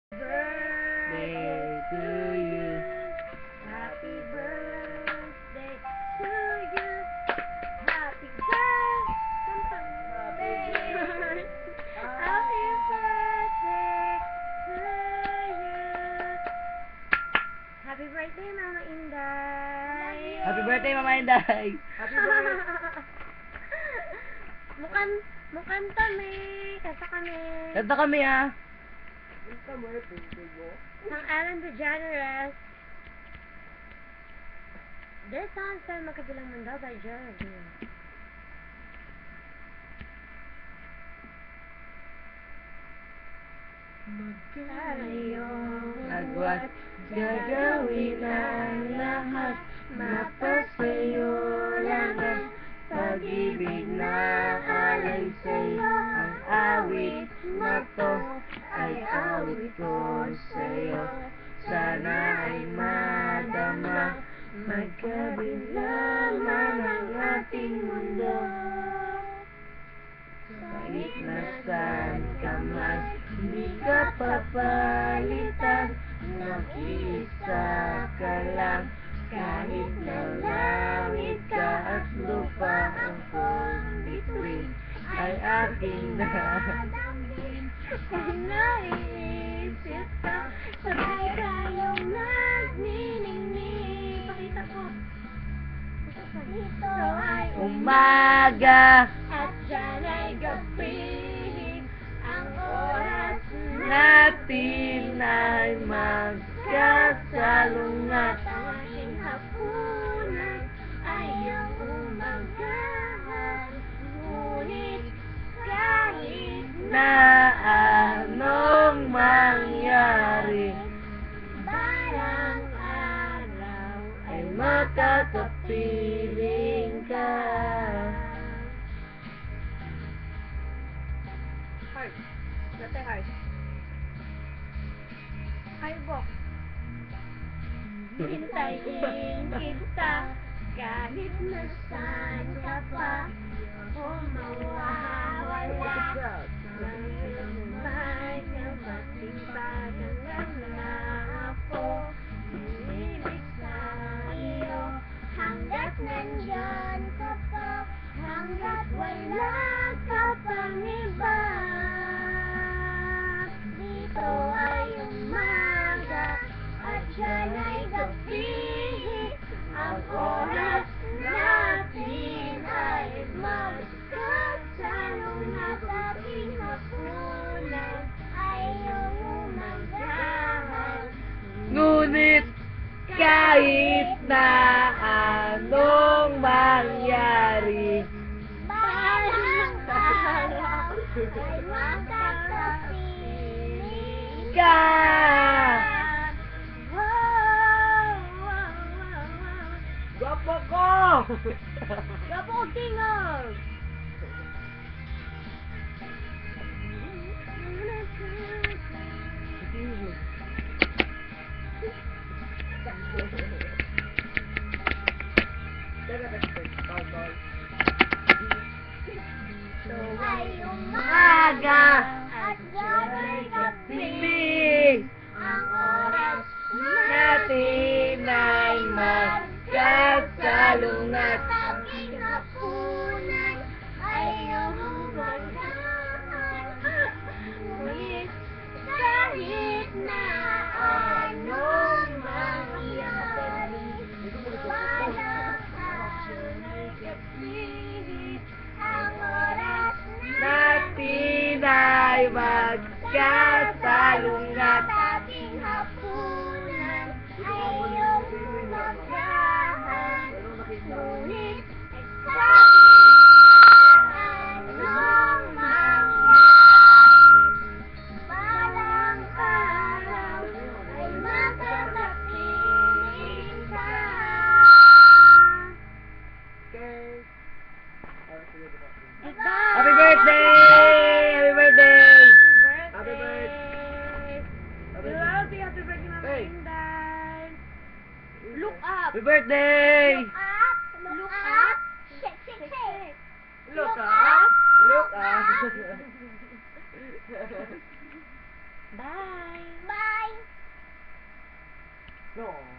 Birthday to you. Happy birthday to you. Happy birthday. Happy birthday to you. Happy birthday, Mama Inday. Happy birthday, Mama Inday. Happy birthday. Mukan kami. Kanta kami. Kanta kami ah. Ito mo yung birthday mo. Ng Ellen DeGeneres. This song sa Magkabilang Mundo by Geraldine. Tayo Agwat, gagawin ang lahat. Mapasayo lang ang pag-ibig na alay sa'yo. Ang awit na to ay awit ko sa'yo. Sana ay madama, magkabilaman ang ating mundo. Kahit nasaan ka man, hindi ka papalitan. Mag-iisa ka lang, kahit na langit ka at lupa. Ang between ay aking nadamdin. Kung naiisip ka, sabay tayong nagniningning. Pakita ko. Ito ay Umaga at dyan ay gabi. Ang oras natin ay magkasalungat. ang aking hapunan ay ang umagahan. Ngunit kahit Na anong mangyari balang araw ay makakapiling ka. Heart. Dati heart. Harbok. Hintayin kita kahit nasaan ka pa. O mawawala man ang matipagan na ako. Umibig sa iyo hanggat nandyan ka pa. Hanggat wala ka pang iba. Dito ay umaga at dyan ay gabi. Ang oras natin ay magkasalungat. Ating hapunan ay iyong umagahan. Ngunit kahit na anong mangyari, Balang araw ay makakapiling ka. Gwapo ko! Gapo tingog! Ay umaga at gabay gabi. Bibig Ang oras natin ay magkasalungat. aking hapunan ay iyong umagahan. Ngunit kahit na anong mangyari, balang araw ay gabi. Ang oras Natin ay magkasalungat. ating hapunan ay iyong umagahan. Ngunit kahit anong mangyari, balang araw ay makakapiling ka. Happy birthday! Happy birthday! Happy birthday! We love you. Happy birthday, Mama Hey. Inday. Look up. Happy birthday! Look up. Look up. Shake, shake, shake. Look up! Look up! Bye. Bye. No.